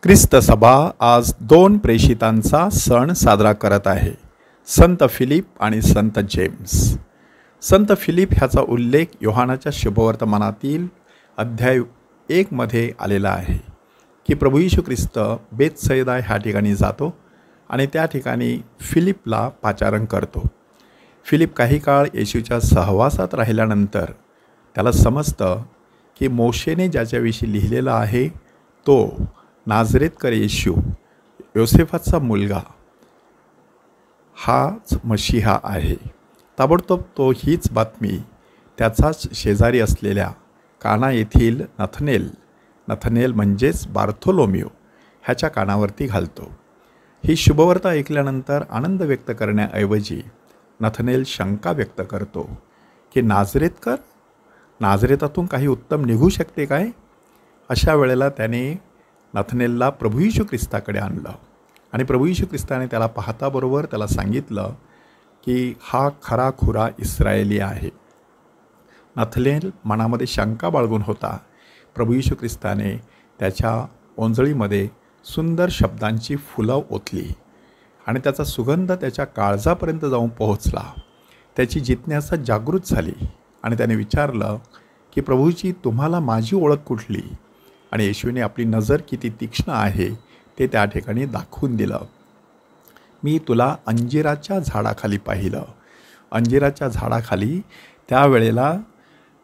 ख्रिस्त सभा आज दोन प्रेषितांचा सण साजरा करत आहे, संत फिलिप आणि संत जेम्स. संत फिलिप ह्याचा उल्लेख योहानाच्या शुभवर्तमानातील अध्याय 1 मध्ये आलेला आहे की प्रभू येशू ख्रिस्त बेतसैदा ह्या ठिकाणी जातो आणि त्या ठिकाणी फिलिपला पाचारण करतो. फिलिप काही काळ येशूच्या सहवासात राहिल्यानंतर त्याला समजतं की मोशेने ज्याच्याविषयी लिहिलेलं आहे तो नाझरेतकर येशू, योसेफाचा मुलगा, हाच मशिहा आहे. ताबडतोब तो हीच बातमी त्याचाच शेजारी असलेल्या काना येथील नथनेल म्हणजेच बार्थोलोमिओ ह्याच्या कानावरती घालतो. ही शुभवार्ता ऐकल्यानंतर आनंद व्यक्त करण्याऐवजी नथनेल शंका व्यक्त करतो की नाझरेतातून काही उत्तम निघू शकते काय? अशा वेळेला त्याने नथनेलला प्रभू येशू ख्रिस्ताकडे आणलं आणि प्रभू येशू ख्रिस्ताने त्याला पाहताबरोबर त्याला सांगितलं की हा खराखुरा इस्रायली आहे. नथनेल मनामध्ये शंका बाळगून होता. प्रभू येशू ख्रिस्ताने त्याच्या ओंजळीमध्ये सुंदर शब्दांची फुलं ओतली आणि त्याचा सुगंध त्याच्या काळजापर्यंत जाऊन पोहोचला. त्याची जिज्ञासा जागृत झाली आणि त्याने विचारलं की प्रभूजी, तुम्हाला माझी ओळख कुठली? आणि येशूने आपली नजर किती तीक्ष्ण आहे ते त्या ठिकाणी दाखवून दिलं. मी तुला अंजिराच्या झाडाखाली पाहिलं. अंजिराच्या झाडाखाली त्यावेळेला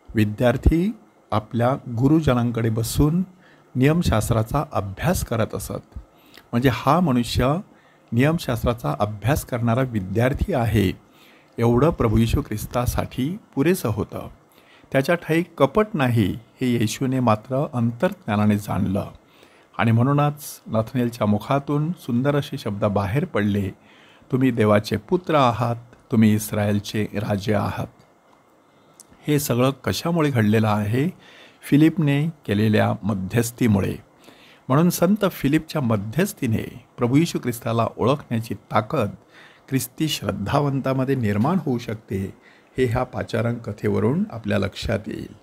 विद्यार्थी आपल्या गुरुजनांकडे बसून नियमशास्त्राचा अभ्यास करत असत. म्हणजे हा मनुष्य नियमशास्त्राचा अभ्यास करणारा विद्यार्थी आहे एवढं प्रभू येशू ख्रिस्तासाठी पुरेसं होतं. त्याच्या ठाई कपट नाही हे येशूने मात्र अंतर्ज्ञानाने जाणलं आणि म्हणूनच नथनेलच्या मुखातून सुंदर असे शब्द बाहेर पडले, तुम्ही देवाचे पुत्र आहात, तुम्ही इस्रायलचे राजे आहात. हे सगळं कशामुळे घडलेलं आहे? फिलिपने केलेल्या मध्यस्थीमुळे. म्हणून संत फिलिपच्या मध्यस्थीने प्रभू येशू ख्रिस्ताला ओळखण्याची ताकद ख्रिस्ती श्रद्धावंतामध्ये निर्माण होऊ शकते हे ह्या पाचारण कथेवरून आपल्या लक्षात येईल.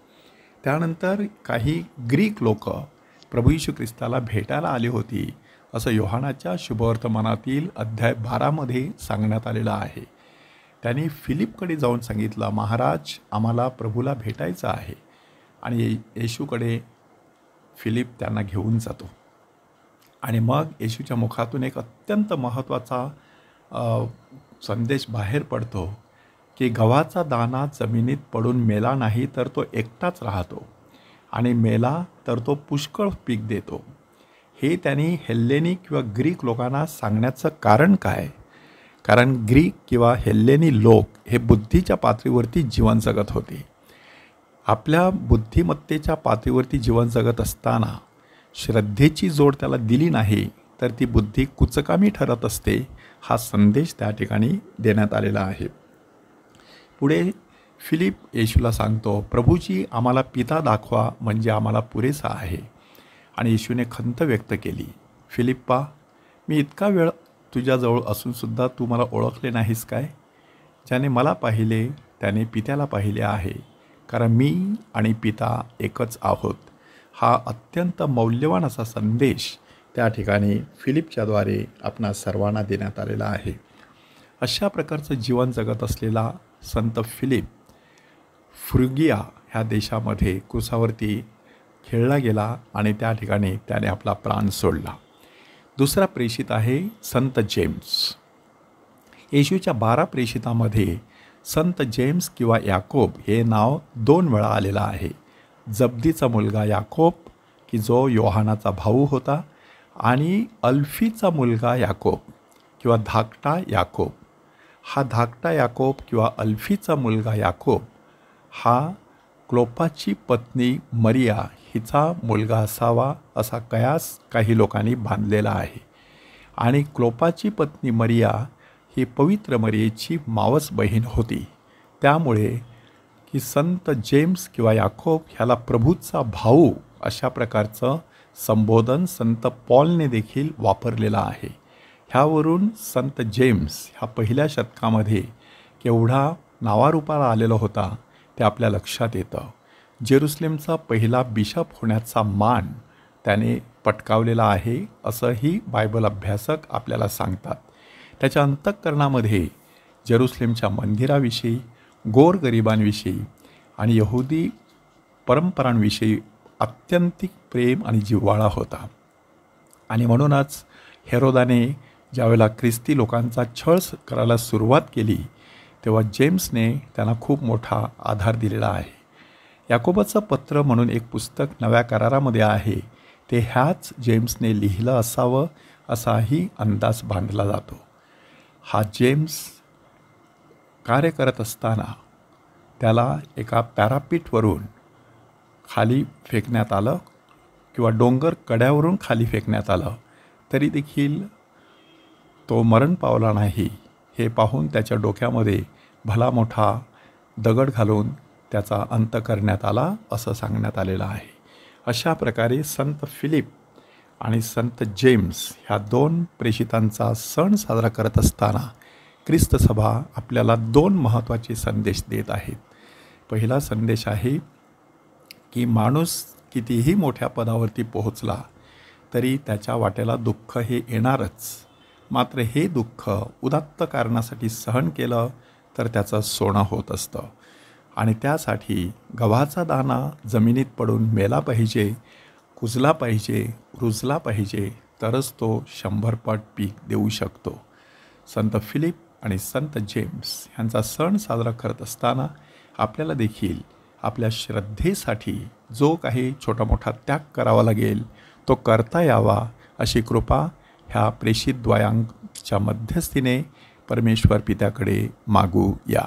त्यानंतर काही ग्रीक लोक प्रभू येशू ख्रिस्ताला भेटायला आली होती असं योहानाच्या शुभवर्तमानातील अध्याय 12 मध्ये सांगण्यात आलेलं आहे. त्यांनी फिलिपकडे जाऊन सांगितलं, महाराज, आम्हाला प्रभूला भेटायचं आहे. आणि येशूकडे फिलिप त्यांना घेऊन जातो आणि मग येशूच्या मुखातून एक अत्यंत महत्त्वाचा संदेश बाहेर पडतो की गव्हाचा दाणा जमिनीत पडून मेला नाही तर तो एकटाच राहतो आणि मेला तर तो पुष्कळ पीक देतो. हे त्यांनी हेल्लेनी किंवा ग्रीक लोकांना सांगण्याचं कारण काय? कारण ग्रीक किंवा हेल्लेनी लोक हे बुद्धीच्या पातळीवरती जीवन जगत होते. आपल्या बुद्धिमत्तेच्या पातळीवरती जीवन जगत असताना श्रद्धेची जोड त्याला दिली नाही तर ती बुद्धी कुचकामी ठरत असते. हा संदेश त्या ठिकाणी देण्यात आलेला आहे. पुढे फिलिप येशूला सांगतो, प्रभूजी, आम्हाला पिता दाखवा म्हणजे आम्हाला पुरेसा आहे. आणि येशूने खंत व्यक्त केली, फिलिप्पा, मी इतका वेळ तुझ्याजवळ असूनसुद्धा तू मला ओळखले नाहीस काय? ज्याने मला पाहिले त्याने पित्याला पाहिले आहे, कारण मी आणि पिता एकच आहोत. हा अत्यंत मौल्यवान असा संदेश त्या ठिकाणी फिलिपच्याद्वारे आपणा सर्वांना देण्यात आलेला आहे. अशा प्रकारचं जीवन जगत असलेला संत फिलिप फ्रुगिया ह्या देशामध्ये क्रूसावरती खेळला गेला आणि त्या ठिकाणी त्याने आपला प्राण सोडला. दुसरा प्रेषित आहे संत जेम्स. येशूच्या 12 प्रेषितामध्ये संत जेम्स किंवा याकोब हे नाव 2 वेळा आलेलं आहे. जब्दीचा मुलगा याकोब की जो योहानाचा भाऊ होता, आणि अल्फीचा मुलगा याकोब किंवा धाकटा याकोब. हा धाकटा याकोब किंवा अल्फीचा मुलगा याकोब हा क्लोपाची पत्नी मरिया हिचा मुलगा असावा असा कयास काही लोकांनी बांधलेला आहे. आणि क्लोपाची पत्नी मरिया ही पवित्र मरियेची मावस बहीण होती. त्यामुळे की संत जेम्स किंवा याकोब ह्याला प्रभूचा भाऊ अशा प्रकारचं संबोधन संत पॉलने देखील वापरलेलं आहे. ह्यावरून संत जेम्स ह्या पहिल्या शतकामध्ये केवढा नावारूपाला आलेला होता ते आपल्या लक्षात येतं. जेरुसलेमचा पहिला बिशप होण्याचा मान त्याने पटकावलेला आहे असंही बायबल अभ्यासक आपल्याला सांगतात. त्याच्या अंतःकरणामध्ये जेरुसलेमच्या मंदिराविषयी, गोरगरिबांविषयी आणि यहुदी परंपरांविषयी आत्यंतिक प्रेम आणि जिव्हाळा होता. आणि म्हणूनच हेरोदाने ज्यावेळेला ख्रिस्ती लोकांचा छळ करायला सुरुवात केली तेव्हा जेम्सने त्यांना खूप मोठा आधार दिलेला आहे. याकोबाचं पत्र म्हणून एक पुस्तक नव्या करारामध्ये आहे, ते ह्याच जेम्सने लिहिलं असावं असाही अंदाज बांधला जातो. हा जेम्स कार्य करत असताना त्याला एका पॅरापीटवरून खाली फेकण्यात आलं किंवा डोंगर कड्यावरून खाली फेकण्यात आलं, तरी देखील तो मरण पावला नाही. हे पाहून त्याच्या डोक्यामध्ये भला मोठा दगड घालून त्याचा अंत करण्यात आला असं सांगण्यात आलेलं आहे. अशा प्रकारे संत फिलिप आणि संत जेम्स ह्या 2 प्रेषितांचा सण साजरा करत असताना ख्रिस्त सभा आपल्याला 2 महत्त्वाचे संदेश देत आहेत. पहिला संदेश आहे की माणूस कितीही मोठ्या पदावरती पोहोचला तरी त्याच्या वाट्याला दुःख हे येणारच. मात्र हे दुःख उदात्त कारणासाठी सहन केलं तर त्याचं सोनं होत असतं. आणि त्यासाठी गव्हाचा दाणा जमिनीत पडून मेला पाहिजे, कुजला पाहिजे, रुजला पाहिजे, तरच तो 100 पट पीक देऊ शकतो. संत फिलिप आणि संत जेम्स ह्यांचा सण साजरा करत असताना आपल्याला देखील आपल्या श्रद्धेसाठी जो काही छोटा मोठा त्याग करावा लागेल तो करता यावा अशी कृपा ह्या प्रेषित द्वयांच्या मध्यस्थीने परमेश्वर पित्याकडे मागू या.